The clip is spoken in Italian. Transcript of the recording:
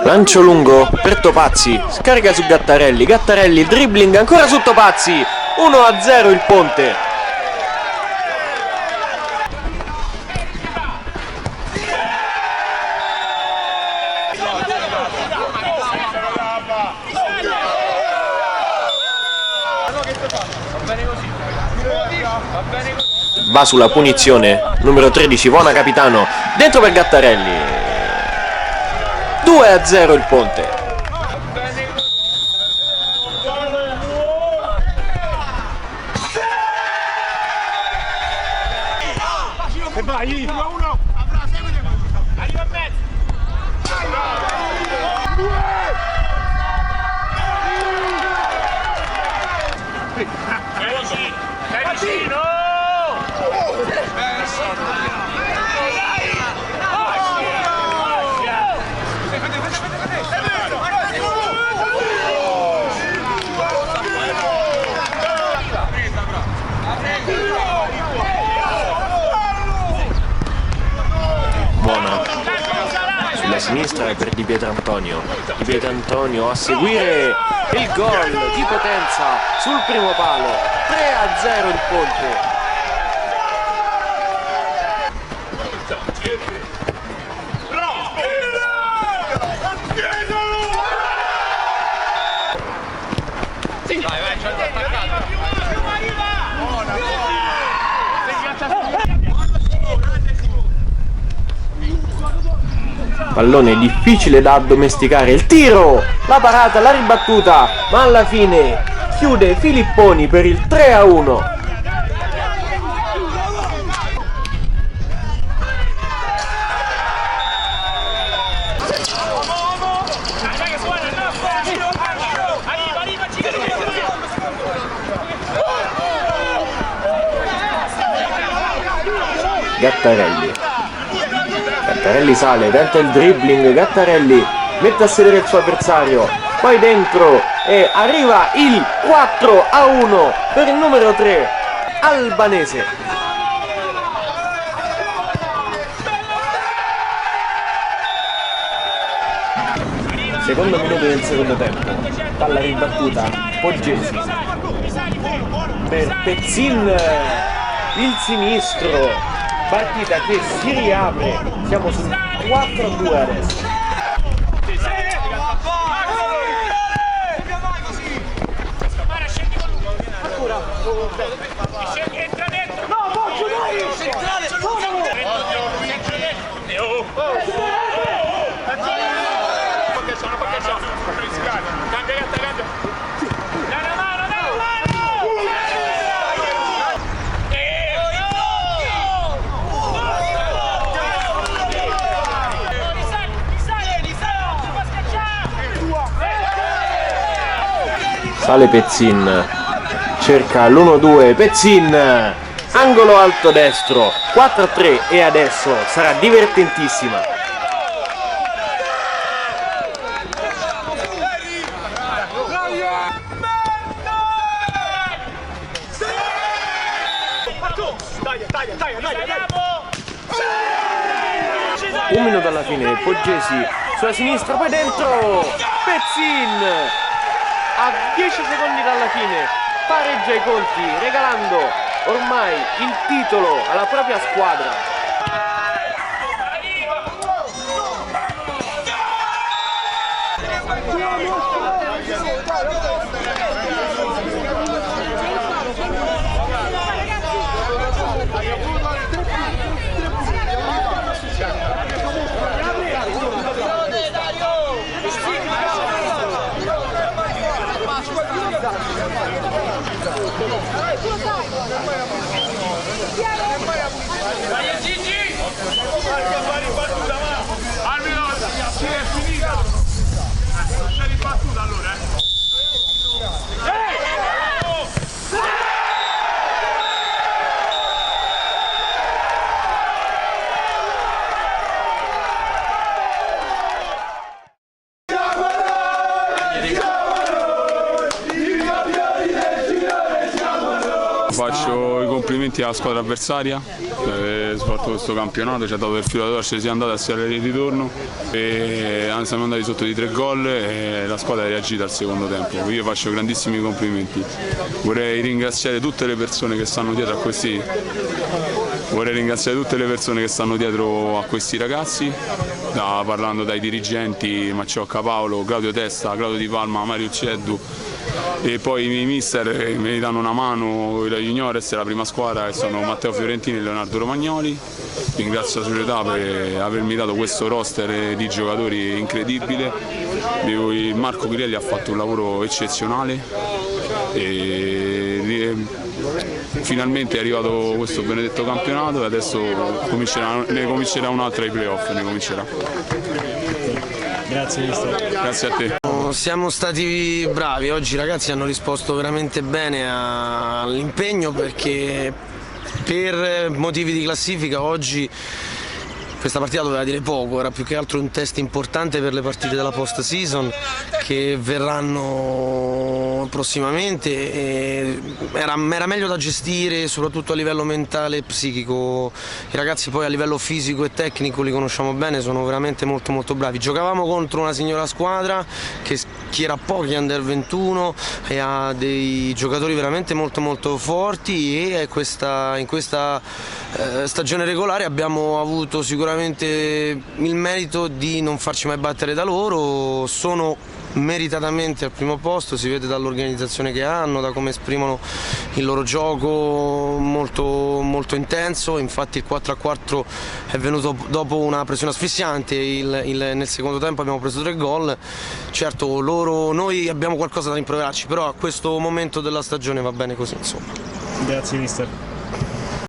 Lancio lungo per Topazzi, scarica su Gattarelli, Gattarelli, dribbling ancora su Topazzi, 1-0 il Ponte. Va sulla punizione, numero 13, Vona capitano, dentro per Gattarelli. 2-0 il Ponte. E vai! 1-1! Arriva a mezzo! È vicino! Buona sulla sinistra e per Di Pietrantonio. Di Pietrantonio a seguire il gol di Potenza sul primo palo. 3-0 il Ponte. Pallone difficile da addomesticare, il tiro, la parata, la ribattuta, ma alla fine chiude Filipponi per il 3-1. Gattarelli sale, tenta il dribbling, Gattarelli mette a sedere il suo avversario, poi dentro e arriva il 4-1 per il numero 3, Albanese. Secondo minuto del secondo tempo, palla ribattuta, Poggesi per Pezzin, il sinistro. Partita che si riapre, siamo sul 4-2 adesso. Entra dentro! No, Poggio, dai! Centrale, cambia gatta, cambia! Dai, mano! Sale Pezzin, cerca l'1-2, Pezzin, angolo alto destro, 4-3 e adesso sarà divertentissima. Un minuto alla fine, Poggesi sulla sinistra, poi dentro, Pezzin! A 10 secondi dalla fine pareggia i conti, regalando ormai il titolo alla propria squadra. Vai Gigi! complimenti alla squadra avversaria, soprattutto questo campionato ci ha dato il filo da torcere sia andata sia il ritorno e siamo andati sotto di 3 gol e la squadra ha reagito al secondo tempo. Io faccio grandissimi complimenti, vorrei ringraziare tutte le persone che stanno dietro a questi ragazzi, parlando dai dirigenti Macciocca Paolo, Claudio Testa, Claudio Di Palma, Mario Ucceddu e poi i miei mister mi danno una mano, la juniores e la prima squadra che sono Matteo Fiorentini e Leonardo Romagnoli. Ringrazio la società per avermi dato questo roster di giocatori incredibile. Marco Pirelli ha fatto un lavoro eccezionale e finalmente è arrivato questo benedetto campionato e adesso ne comincerà un altro ai playoff, Grazie mister. Grazie a te. Siamo stati bravi, oggi i ragazzi hanno risposto veramente bene all'impegno perché per motivi di classifica oggi questa partita doveva dire poco, era più che altro un test importante per le partite della post season che verranno prossimamente e era meglio da gestire soprattutto a livello mentale e psichico. I ragazzi poi a livello fisico e tecnico li conosciamo bene, sono veramente molto bravi. Giocavamo contro una signora squadra che era pochi under 21 e ha dei giocatori veramente molto forti e in questa stagione regolare abbiamo avuto sicuramente il merito di non farci mai battere da loro. Sono meritatamente al primo posto, si vede dall'organizzazione che hanno, da come esprimono il loro gioco molto intenso. Infatti il 4-4 è venuto dopo una pressione asfissiante, nel secondo tempo abbiamo preso 3 gol. Certo noi abbiamo qualcosa da rimproverarci, però a questo momento della stagione va bene così, insomma. Grazie mister.